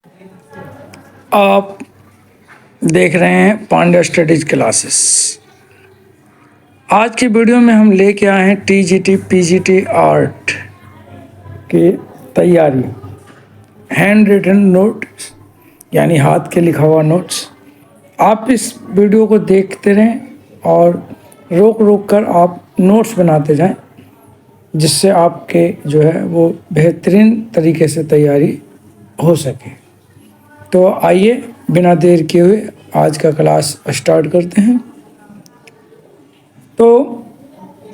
आप देख रहे हैं पांड्या स्टडीज क्लासेस। आज की वीडियो में हम लेके आए हैं टीजीटी पीजीटी आर्ट की तैयारी, हैंड रिटन नोट्स यानी हाथ के लिखा हुआ नोट्स। आप इस वीडियो को देखते रहें और रोक रोक कर आप नोट्स बनाते जाएं, जिससे आपके जो है वो बेहतरीन तरीके से तैयारी हो सके। तो आइए बिना देर किए हुए आज का क्लास स्टार्ट करते हैं। तो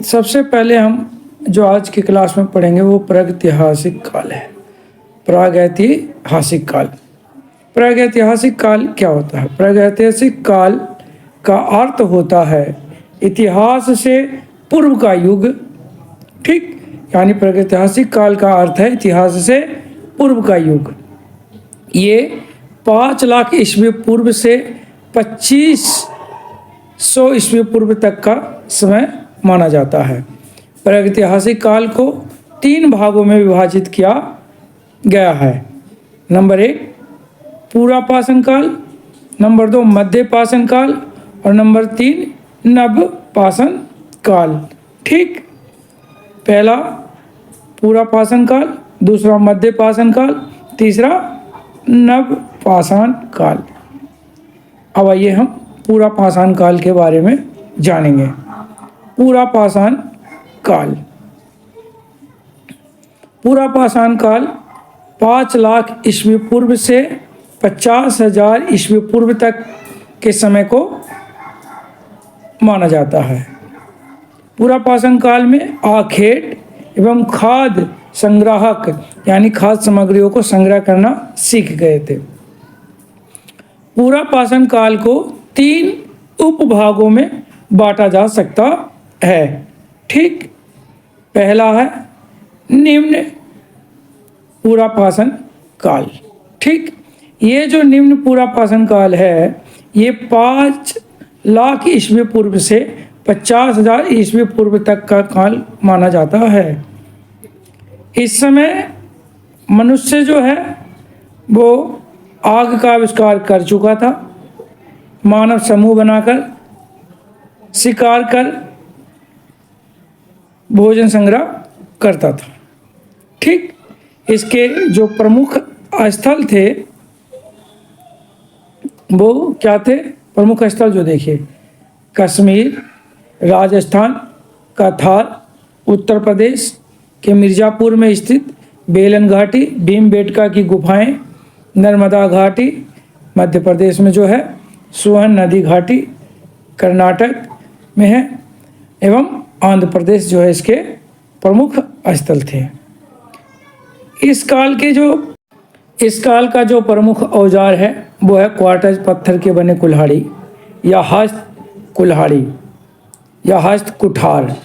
सबसे पहले हम जो आज की क्लास में पढ़ेंगे वो प्रागैतिहासिक काल है। प्रागैतिहासिक काल। प्रागैतिहासिक काल क्या होता है? प्रागैतिहासिक काल का अर्थ होता है इतिहास से पूर्व का युग। ठीक, यानी प्रागैतिहासिक काल का अर्थ है इतिहास से पूर्व का युग। ये 5 लाख ईस्वी पूर्व से 2500 ईस्वी पूर्व तक का समय माना जाता है। प्रागैतिहासिक काल को 3 भागों में विभाजित किया गया है। नंबर 1 पूरा पाषाण काल, नंबर 2 मध्य पाषाण काल और नंबर 3 नव पाषाण काल। ठीक, पहला पूरा पाषाण काल, दूसरा मध्य पाषाण काल, तीसरा नव पाषाण काल। अब आइए हम पूरा पाषाण काल के बारे में जानेंगे। पूरा पाषाण काल। पूरा पाषाण काल 5 लाख ईस्वी पूर्व से 50,000 ईस्वी पूर्व तक के समय को माना जाता है। पूरा पाषाण काल में आखेट एवं खाद्य संग्राहक यानी खाद्य सामग्रियों को संग्रह करना सीख गए थे। पूरा पाषाण काल को 3 उपभागों में बांटा जा सकता है। ठीक, पहला है निम्न पूरा पाषाण काल। ठीक, ये जो निम्न पूरा पाषाण काल है ये 5 लाख ईस्वी पूर्व से 50,000 ईस्वी पूर्व तक का काल माना जाता है। इस समय मनुष्य जो है वो आग का आविष्कार कर चुका था। मानव समूह बनाकर शिकार कर भोजन संग्रह करता था। ठीक, इसके जो प्रमुख स्थल थे वो क्या थे? प्रमुख स्थल जो देखिए, कश्मीर, राजस्थान का थार, उत्तर प्रदेश के मिर्ज़ापुर में स्थित बेलन घाटी, भीमबेटका की गुफाएं, नर्मदा घाटी मध्य प्रदेश में जो है, सोहन नदी घाटी कर्नाटक में है एवं आंध्र प्रदेश जो है इसके प्रमुख स्थल थे। इस काल का जो प्रमुख औजार है वो है क्वार्टज पत्थर के बने कुल्हाड़ी या हस्त कुल्हाड़ी या हस्त कुठार,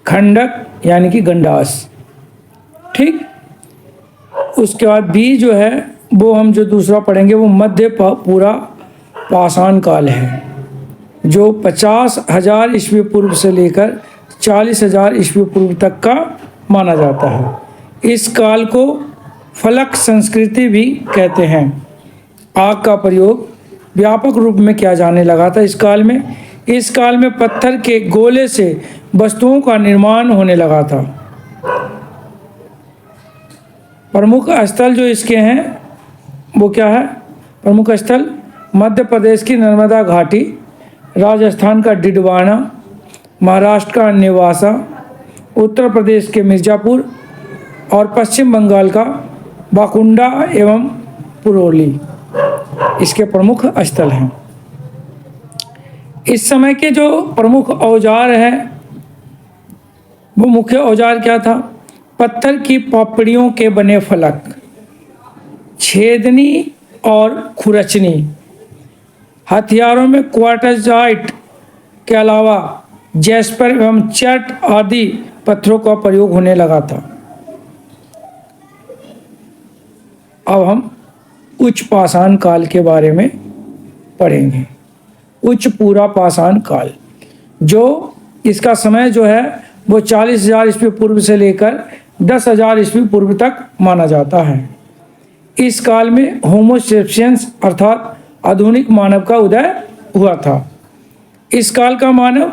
खंडक यानी कि गंडास। ठीक, उसके बाद भी जो है वो हम जो दूसरा पढ़ेंगे वो मध्य पूरा पाषाण काल है, जो 50,000 ईस्वी पूर्व से लेकर 40,000 ईस्वी पूर्व तक का माना जाता है। इस काल को फलक संस्कृति भी कहते हैं। आग का प्रयोग व्यापक रूप में किया जाने लगा था इस काल में। इस काल में पत्थर के गोले से वस्तुओं का निर्माण होने लगा था। प्रमुख स्थल जो इसके हैं वो क्या है? प्रमुख स्थल मध्य प्रदेश की नर्मदा घाटी, राजस्थान का डिडवाना, महाराष्ट्र का नेवासा, उत्तर प्रदेश के मिर्ज़ापुर और पश्चिम बंगाल का बाकुंडा एवं पुरोली इसके प्रमुख स्थल हैं। इस समय के जो प्रमुख औजार हैं वो मुख्य औजार क्या था? पत्थर की पापड़ियों के बने फलक, छेदनी और खुरचनी। हथियारों में क्वार्टजाइट के अलावा जैस्पर एवं चट आदि पत्थरों का प्रयोग होने लगा था। अब हम उच्च पाषाण काल के बारे में पढ़ेंगे। उच्च पूरा पाषाण काल, जो इसका समय जो है वो 40,000 ईस्वी पूर्व से लेकर 10,000 ईस्वी पूर्व तक माना जाता है। इस काल में होमो सेपियंस अर्थात आधुनिक मानव का उदय हुआ था। इस काल का मानव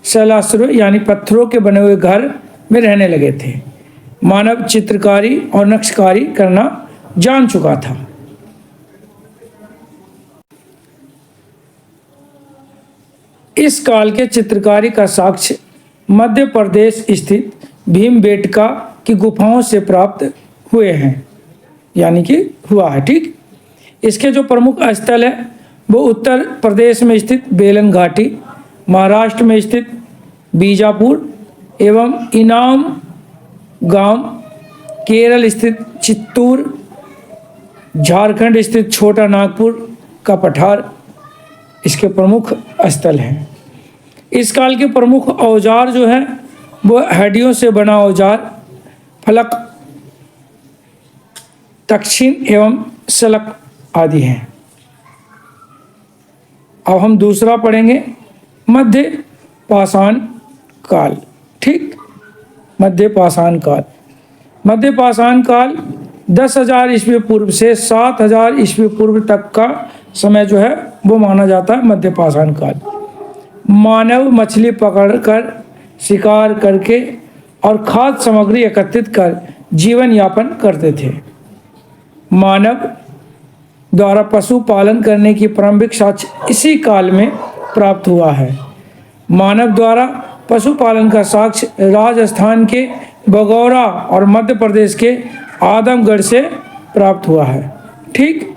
शैलाश्रय यानी पत्थरों के बने हुए घर में रहने लगे थे। मानव चित्रकारी और नक्शकारी करना जान चुका था। इस काल के चित्रकारी का साक्ष्य मध्य प्रदेश स्थित भीमबेटका की गुफाओं से प्राप्त हुए हैं, यानी कि हुआ है। ठीक, इसके जो प्रमुख स्थल है वो उत्तर प्रदेश में स्थित बेलन घाटी, महाराष्ट्र में स्थित बीजापुर एवं इनाम गांव, केरल स्थित चित्तूर, झारखंड स्थित छोटा नागपुर का पठार इसके प्रमुख स्थल हैं। इस काल के प्रमुख औजार जो है वो हड्डियों से बना औजार, फलक, तक्षिण एवं सलक आदि हैं। अब हम दूसरा पढ़ेंगे मध्य पाषाण काल। ठीक, मध्य पाषाण काल। मध्य पाषाण काल 10,000 ईस्वी पूर्व से 7,000 ईस्वी पूर्व तक का समय जो है वो माना जाता है मध्य पाषाण काल। मानव मछली पकड़कर, शिकार करके और खाद्य सामग्री एकत्रित कर जीवन यापन करते थे। मानव द्वारा पशु पालन करने की प्रारंभिक साक्ष्य इसी काल में प्राप्त हुआ है। मानव द्वारा पशुपालन का साक्ष्य राजस्थान के बगौरा और मध्य प्रदेश के आदमगढ़ से प्राप्त हुआ है। ठीक,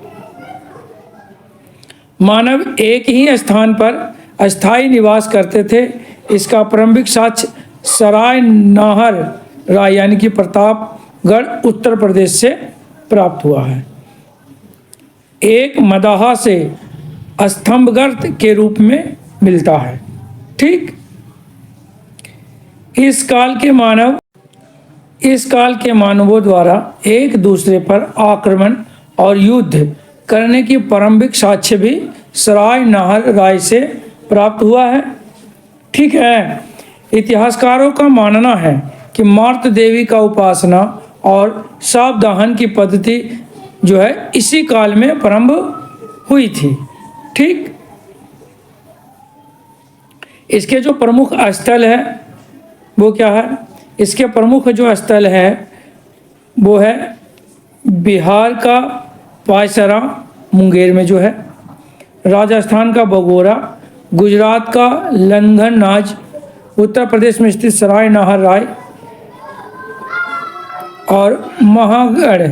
मानव एक ही स्थान पर अस्थायी निवास करते थे। इसका प्रारंभिक साक्ष्य सराय नाहर राय यानी कि प्रतापगढ़ उत्तर प्रदेश से प्राप्त हुआ है। एक मदाहा से स्तंभगर्त के रूप में मिलता है। ठीक, इस काल के मानवों द्वारा एक दूसरे पर आक्रमण और युद्ध करने की प्रारंभिक साक्ष्य भी सराय नाहर राय से प्राप्त हुआ है। ठीक है, इतिहासकारों का मानना है कि मार्त देवी का उपासना और शाप दहन की पद्धति जो है इसी काल में प्रारंभ हुई थी। ठीक, इसके जो प्रमुख स्थल है वो क्या है? इसके प्रमुख जो स्थल है वो है बिहार का पायसरा मुंगेर में जो है, राजस्थान का बगोरा, गुजरात का लंघननाज, उत्तर प्रदेश में स्थित सराय नाहर राय और महागढ़,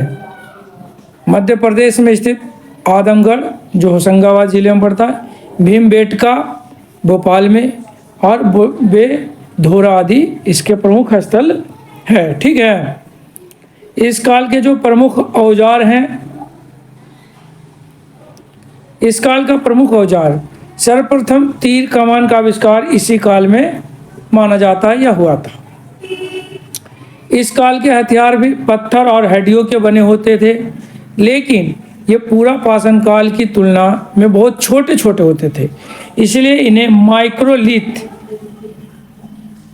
मध्य प्रदेश में स्थित आदमगढ़ जो होशंगाबाद जिले में पड़ता है, भीमबेटका भोपाल में और बेधोरा आदि इसके प्रमुख स्थल है। ठीक है, इस काल के जो प्रमुख औजार हैं, इस काल का प्रमुख औजार, सर्वप्रथम तीर कमान का आविष्कार इसी काल में माना जाता है या हुआ था। इस काल के हथियार भी पत्थर और हड्डियों के बने होते थे, लेकिन ये पूरा पाषाण काल की तुलना में बहुत छोटे छोटे होते थे, इसलिए इन्हें माइक्रोलिथ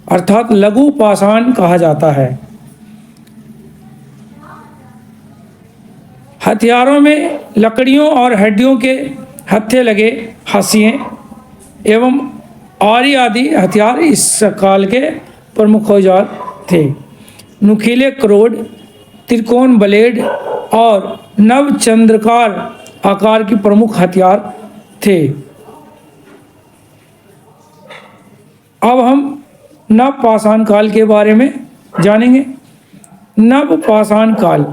अर्थात लघु पाषाण कहा जाता है। हथियारों में लकड़ियों और हड्डियों के हत्थे लगे हाशिए एवं आरी आदि हथियार इस काल के प्रमुख औजार थे। नुकीले क्रोड, त्रिकोण ब्लेड और नवचंद्रकार आकार की प्रमुख हथियार थे। अब हम नव पाषाण काल के बारे में जानेंगे। नव पाषाण काल,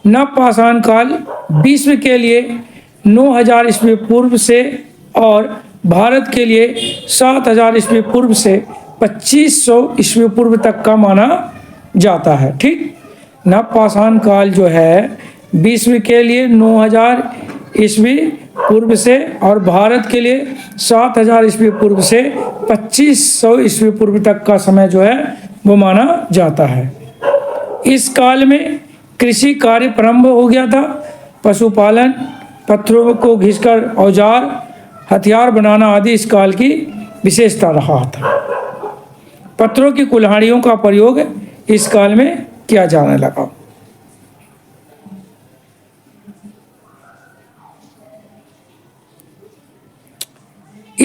नव पाषाण काल विश्व के लिए 9000 ईस्वी पूर्व से और भारत के लिए 7000 ईस्वी पूर्व से 2500 ईस्वी पूर्व तक का माना जाता है। ठीक, नव पाषाण काल जो है विश्व के लिए 9000 ईस्वी पूर्व से और भारत के लिए 7000 ईस्वी पूर्व से 2500 ईस्वी पूर्व तक का समय जो है वो माना जाता है। इस काल में कृषि कार्य प्रारंभ हो गया था। पशुपालन, पत्थरों को घिसकर औजार, हथियार बनाना आदि इस काल की विशेषता रहा था। पत्थरों की कुल्हाड़ियों का प्रयोग इस काल में किया जाने लगा।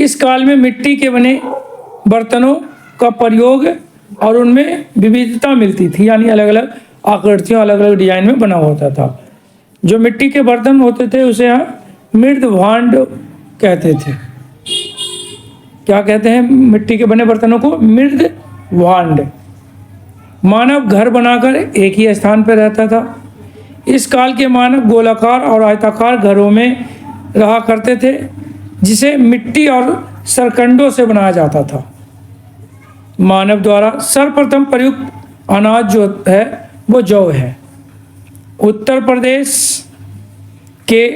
इस काल में मिट्टी के बने बर्तनों का प्रयोग और उनमें विविधता मिलती थी, यानी अलग अलग आकृतियों अलग अलग डिजाइन में बना होता था। जो मिट्टी के बर्तन होते थे उसे यहाँ मृद भांड कहते थे। क्या कहते हैं? मिट्टी के बने बर्तनों को मृद भांड। मानव घर बनाकर एक ही स्थान पर रहता था। इस काल के मानव गोलाकार और आयताकार घरों में रहा करते थे, जिसे मिट्टी और सरकंडों से बनाया जाता था। मानव द्वारा सर्वप्रथम प्रयुक्त अनाज जो है वो जौ है। उत्तर प्रदेश के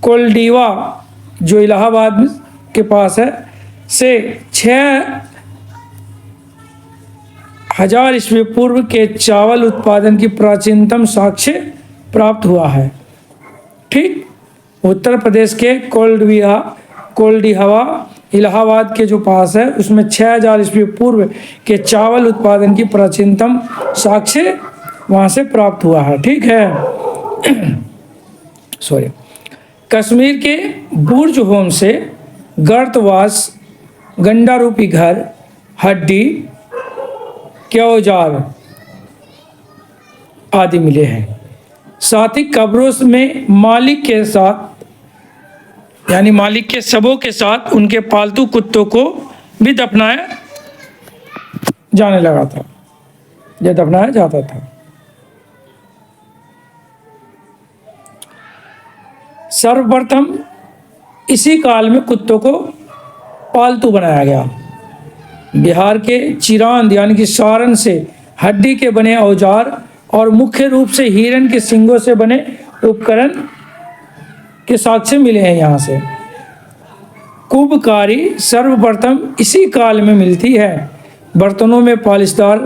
कोलडीवा जो इलाहाबाद के पास है से 6000 ईस्वी पूर्व के चावल उत्पादन की प्राचीनतम साक्ष्य प्राप्त हुआ है। ठीक, उत्तर प्रदेश के कोल्डिहवा इलाहाबाद के जो पास है उसमें 6000 ईस्वी पूर्व के चावल उत्पादन की प्राचीनतम साक्ष्य वहाँ से प्राप्त हुआ है। ठीक है। सॉरी। कश्मीर के बुर्ज होम से गर्तवास, गंडा रूपी घर, हड्डी के औजार आदि मिले हैं। साथ ही कब्रों में मालिक के साथ यानी मालिक के शवों के साथ उनके पालतू कुत्तों को भी दफनाया जाने लगा था, या दफनाया जाता था। सर्वप्रथम इसी काल में कुत्तों को पालतू बनाया गया। बिहार के चिरांद यानी कि सारण से हड्डी के बने औजार और मुख्य रूप से हिरण के सींगों से बने उपकरण के साक्ष्य मिले हैं। यहाँ से कुबकारी सर्वप्रथम इसी काल में मिलती है। बर्तनों में पॉलिशदार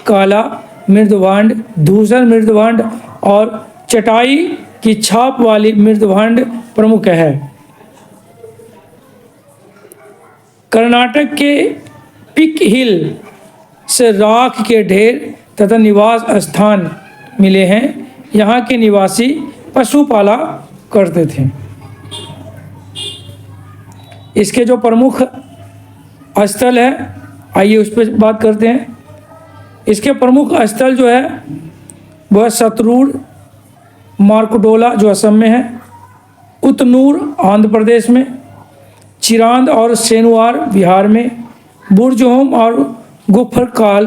काला मृदभांड, धूसर मृदभांड और चटाई की छाप वाली मृदभांड प्रमुख है। कर्नाटक के पिक हिल से राख के ढेर तथा निवास स्थान मिले हैं। यहाँ के निवासी पशु पाला करते थे। इसके जो प्रमुख स्थल है, आइए उस पर बात करते हैं। इसके प्रमुख स्थल जो है वह सतरूर मार्कडोला जो असम में है, उतनूर आंध्र प्रदेश में, चिरांद और सेनुआर बिहार में, बुर्जहोम और गुफरकाल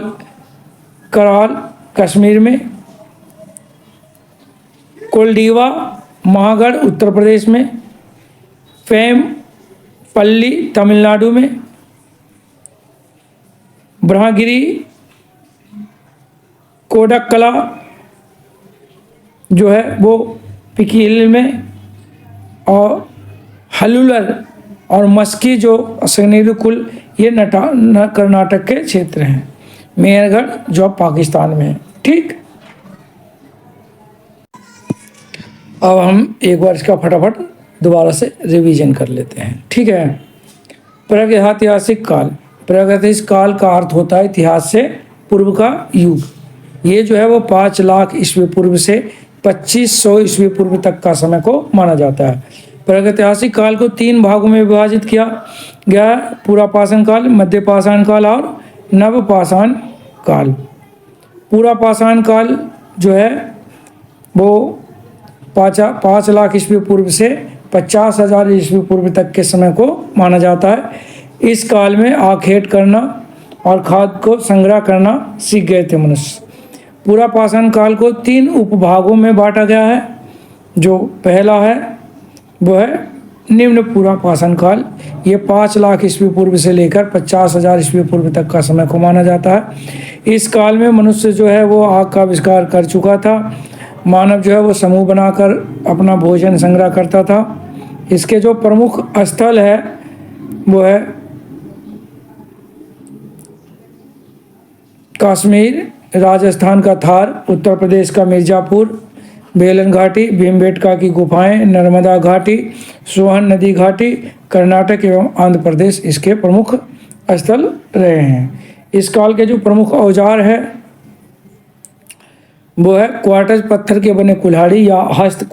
कराल कश्मीर में, कोल्डीवा महागढ़ उत्तर प्रदेश में, फेम पल्ली तमिलनाडु में, ब्रह्मगिरी कोडक्कला जो है वो पिकील में, और हलुलर और मस्की जो सनेरुकुल ये कर्नाटक के क्षेत्र हैं। मेहरगढ़ जो पाकिस्तान में है। ठीक, अब हम एक बार इसका फटाफट दोबारा से रिवीजन कर लेते हैं। ठीक है। प्रागैतिहासिक काल। प्रागैतिहासिक काल का अर्थ होता है इतिहास से पूर्व का युग। ये जो है वो 5 लाख ईस्वी पूर्व से 2500 ईस्वी पूर्व तक का समय को माना जाता है। प्रागैतिहासिक काल को 3 भागों में विभाजित किया गया है: पूरा पाषाण काल, मध्य पाषाण काल और नव पाषाण काल। पूरा पाषाण काल जो है वो 5 लाख ईस्वी पूर्व से 50,000 ईस्वी पूर्व तक के समय को माना जाता है। इस काल में आखेट करना और खाद को संग्रह करना सीख गए थे मनुष्य। पूरा पाषाण काल को 3 उपभागों में बांटा गया है। जो पहला है वो है निम्न पूरा पाषाण काल। ये 5 लाख ईस्वी पूर्व से लेकर 50,000 ईस्वी पूर्व तक का समय को माना जाता है। इस काल में मनुष्य जो है वो आग का आविष्कार कर चुका था। मानव जो है वो समूह बनाकर अपना भोजन संग्रह करता था। इसके जो प्रमुख स्थल है वो है कश्मीर, राजस्थान का थार, उत्तर प्रदेश का मिर्ज़ापुर, बेलन घाटी, भीमबेटका की गुफाएं, नर्मदा घाटी, सोहन नदी घाटी, कर्नाटक एवं आंध्र प्रदेश इसके प्रमुख स्थल रहे हैं। इस काल के जो प्रमुख औजार है वो है क्वार्टज पत्थर के बने कुल्हाड़ी या हस्त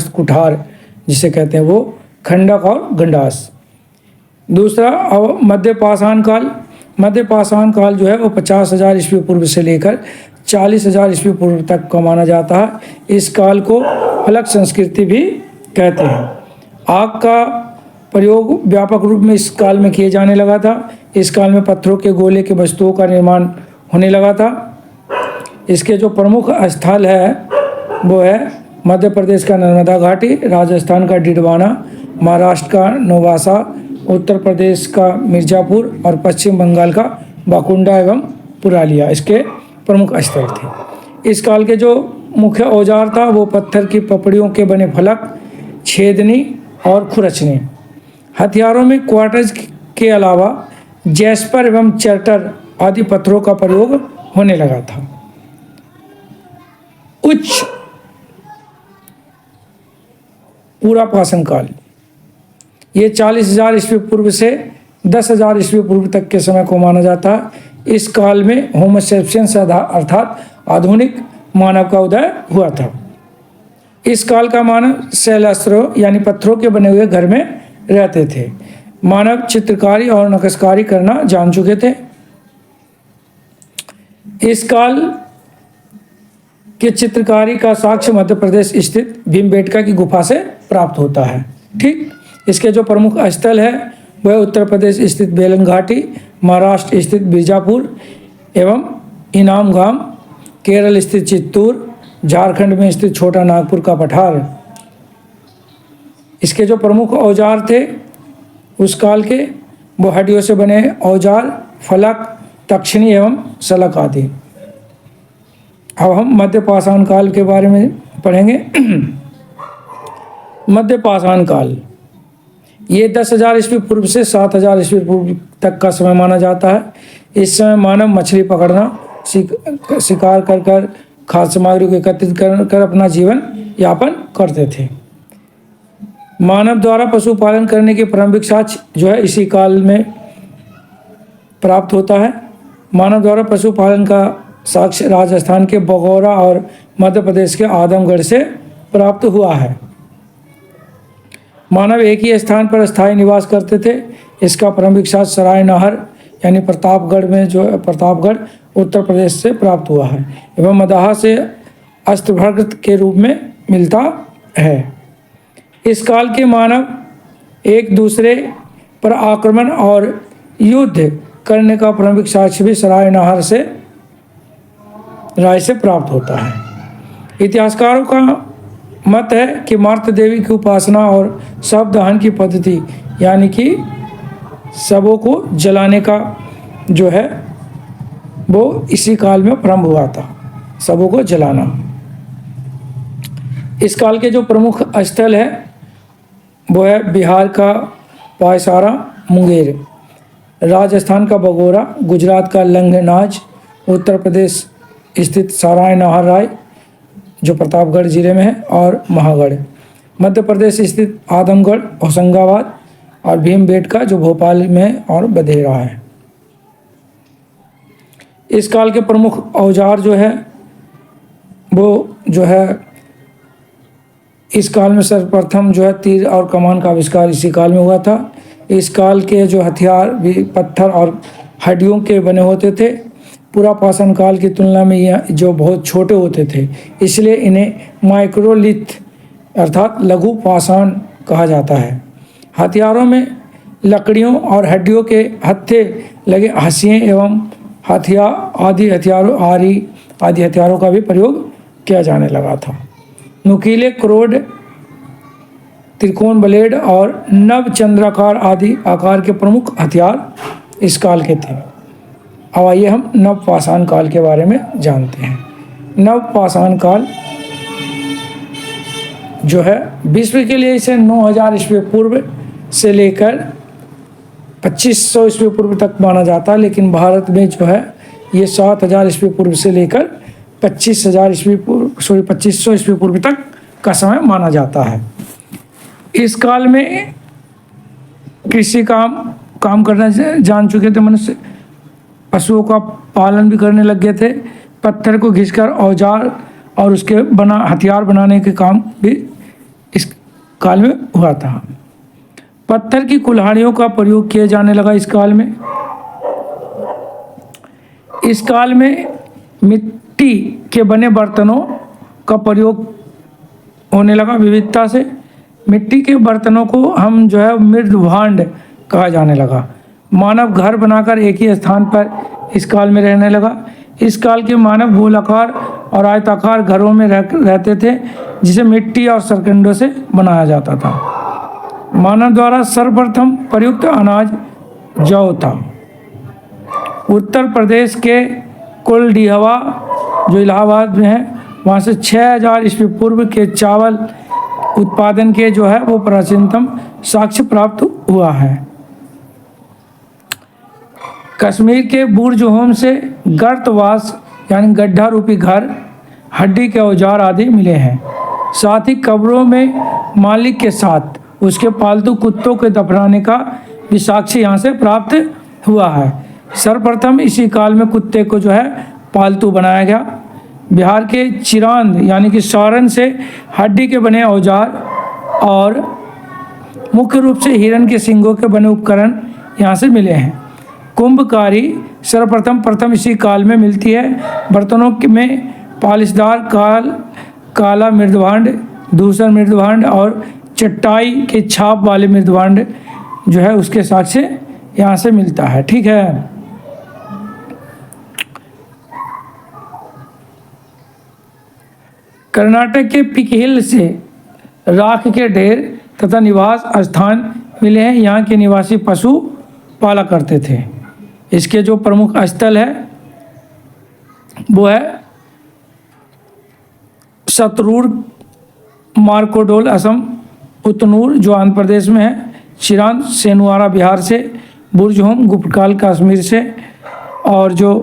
कुठार जिसे कहते हैं वो, खंडक और गंडास। दूसरा मध्य पाषाण काल। मध्य पाषाण काल जो है वो 50,000 ईस्वी पूर्व से लेकर 40,000 ईस्वी पूर्व तक का माना जाता है। इस काल को फलक संस्कृति भी कहते हैं। आग का प्रयोग व्यापक रूप में इस काल में किए जाने लगा था। इस काल में पत्थरों के गोले के वस्तुओं का निर्माण होने लगा था। इसके जो प्रमुख स्थल है वो है मध्य प्रदेश का नर्मदा घाटी, राजस्थान का डिडवाना, महाराष्ट्र का नौवासा, उत्तर प्रदेश का मिर्ज़ापुर और पश्चिम बंगाल का बाकुंडा एवं पुरालिया इसके प्रमुख स्थल थे। इस काल के जो मुख्य औजार था वो पत्थर की पपड़ियों के बने फलक, छेदनी और खुरचनी। हथियारों में क्वार्टज के अलावा जैस्पर एवं चर्टर आदि पत्थरों का प्रयोग होने लगा था। उच्च पूरा पाषाण काल ये 40,000 ईस्वी पूर्व से 10,000 ईस्वी पूर्व तक के समय को माना जाता है। इस काल में होमो सेपियंस अर्थात आधुनिक मानव का उदय हुआ था। इस काल का मानव शैलास्त्रों यानी पत्थरों के बने हुए घर में रहते थे। मानव चित्रकारी और नक्काशी करना जान चुके थे। इस काल के चित्रकारी का साक्ष्य मध्य प्रदेश स्थित भीमबेटका की गुफा से प्राप्त होता है। ठीक, इसके जो प्रमुख स्थल है वह उत्तर प्रदेश स्थित बेलन घाटी, महाराष्ट्र स्थित बीजापुर एवं इनाम गांव, केरल स्थित चित्तूर, झारखंड में स्थित छोटा नागपुर का पठार। इसके जो प्रमुख औजार थे उस काल के वो हड्डियों से बने औजार, फलक, तक्षणी एवं सलक आदि। अब हम मध्य पाषाण काल के बारे में पढ़ेंगे। मध्य पाषाण काल ये 10,000 ईस्वी पूर्व से 7,000 ईस्वी पूर्व तक का समय माना जाता है। इस समय मानव मछली पकड़ना, शिकार कर खाद्य सामग्री को एकत्रित कर अपना जीवन यापन करते थे। मानव द्वारा पशुपालन करने के प्रारंभिक साक्ष्य जो है इसी काल में प्राप्त होता है। मानव द्वारा पशुपालन का साक्ष्य राजस्थान के बगौरा और मध्य प्रदेश के आदमगढ़ से प्राप्त हुआ है। मानव एक ही स्थान पर स्थायी निवास करते थे। इसका प्रारंभिक साक्ष्य सराय नहर यानी प्रतापगढ़ में जो प्रतापगढ़ उत्तर प्रदेश से प्राप्त हुआ है एवं मदाहा से अष्टभर्ग के रूप में मिलता है। इस काल के मानव एक दूसरे पर आक्रमण और युद्ध करने का प्रारंभिक साक्ष्य भी सराय नहर से राय से प्राप्त होता है। इतिहासकारों का मत है कि मातृ देवी की उपासना और शव दहन की पद्धति यानी कि शवों को जलाने का जो है वो इसी काल में प्रारंभ हुआ था, शवों को जलाना। इस काल के जो प्रमुख स्थल है वो है बिहार का पायसारा मुंगेर, राजस्थान का बगोरा, गुजरात का लंगनाज, उत्तर प्रदेश स्थित साराय नहर राय जो प्रतापगढ़ जिले में है और महागढ़, मध्य प्रदेश स्थित आदमगढ़, होशंगाबाद और भीमबेटका जो भोपाल में है और बधेरा है। इस काल के प्रमुख औजार जो है वो जो है इस काल में सर्वप्रथम जो है तीर और कमान का आविष्कार इसी काल में हुआ था। इस काल के जो हथियार भी पत्थर और हड्डियों के बने होते थे। पूरा पाषाण काल की तुलना में यह जो बहुत छोटे होते थे, इसलिए इन्हें माइक्रोलिथ अर्थात लघु पाषाण कहा जाता है। हथियारों में लकड़ियों और हड्डियों के हत्थे लगे हंसिए एवं आदि हथियारों का भी प्रयोग किया जाने लगा था। नुकीले क्रोड, त्रिकोण ब्लेड और नव चंद्राकार आदि आकार के प्रमुख हथियार इस काल के थे। अब आइए हम नव पाषाण काल के बारे में जानते हैं। नव पाषाण काल जो है विश्व के लिए इसे 9,000 ईस्वी पूर्व से लेकर 2500 ईस्वी पूर्व तक माना जाता है, लेकिन भारत में जो है ये 7,000 ईस्वी पूर्व से लेकर 25,000 ईस्वी पूर्व 2500 ईस्वी पूर्व तक का समय माना जाता है। इस काल में कृषि काम करना जान चुके थे मनुष्य, पशुओं का पालन भी करने लग गए थे, पत्थर को घिसकर औजार और उसके हथियार बनाने के काम भी इस काल में हुआ था। पत्थर की कुल्हाड़ियों का प्रयोग किया जाने लगा इस काल में। इस काल में मिट्टी के बने बर्तनों का प्रयोग होने लगा विविधता से। मिट्टी के बर्तनों को हम जो है मृदभांड कहा जाने लगा। मानव घर बनाकर एक ही स्थान पर इस काल में रहने लगा। इस काल के मानव गोलाकार और आयताकार घरों में रहते थे, जिसे मिट्टी और सरकंडों से बनाया जाता था। मानव द्वारा सर्वप्रथम प्रयुक्त अनाज जौ था। उत्तर प्रदेश के कुलडीहवा जो इलाहाबाद में है, वहाँ से 6000 ईस्वी पूर्व के चावल उत्पादन के जो है वो प्राचीनतम साक्ष्य प्राप्त हुआ है। कश्मीर के बुर्जहोम से गर्तवास यानी गड्ढा रूपी घर, हड्डी के औजार आदि मिले हैं। साथ ही कब्रों में मालिक के साथ उसके पालतू कुत्तों के दफनाने का भी साक्ष्य यहाँ से प्राप्त हुआ है। सर्वप्रथम इसी काल में कुत्ते को जो है पालतू बनाया गया। बिहार के चिरांद यानी कि सारण से हड्डी के बने औजार और मुख्य रूप से हिरण के सींगों के बने उपकरण यहाँ से मिले हैं। कुंभकारी सर्वप्रथम इसी काल में मिलती है। बर्तनों में पालिशदार काला मृदभांड, धूसर मृदभांड और चटाई के छाप वाले मृदभांड जो है उसके साक्ष्य यहाँ से मिलता है। ठीक है। कर्नाटक के पिकहिल से राख के ढेर तथा निवास स्थान मिले हैं। यहाँ के निवासी पशु पाला करते थे। इसके जो प्रमुख स्थल है वो है सतरूर, मार्कोडोल असम, उतनूर जो आंध्र प्रदेश में है, चिरांद सेनुआरा बिहार से, बुर्जहोम गुप्तकाल कश्मीर से, और जो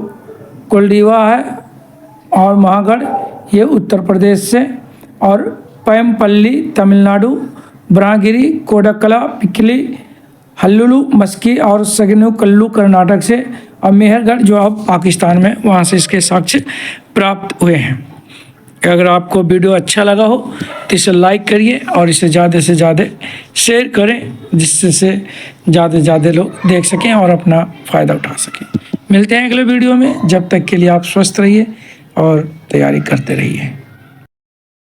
कोल्डीवा है और महागढ़ ये उत्तर प्रदेश से, और पैमपल्ली तमिलनाडु, ब्रह्मगिरी, कोडक्कला, पिक्किली, हल्लुलु मस्की और सगनुकल्लू कर्नाटक से, और मेहरगढ़ जो अब पाकिस्तान में, वहाँ से इसके साक्ष्य प्राप्त हुए हैं। अगर आपको वीडियो अच्छा लगा हो तो इसे लाइक करिए और इसे ज़्यादा से ज़्यादा शेयर करें, जिससे ज़्यादा से ज़्यादा लोग देख सकें और अपना फ़ायदा उठा सकें। मिलते हैं अगले वीडियो में। जब तक के लिए आप स्वस्थ रहिए और तैयारी करते रहिए।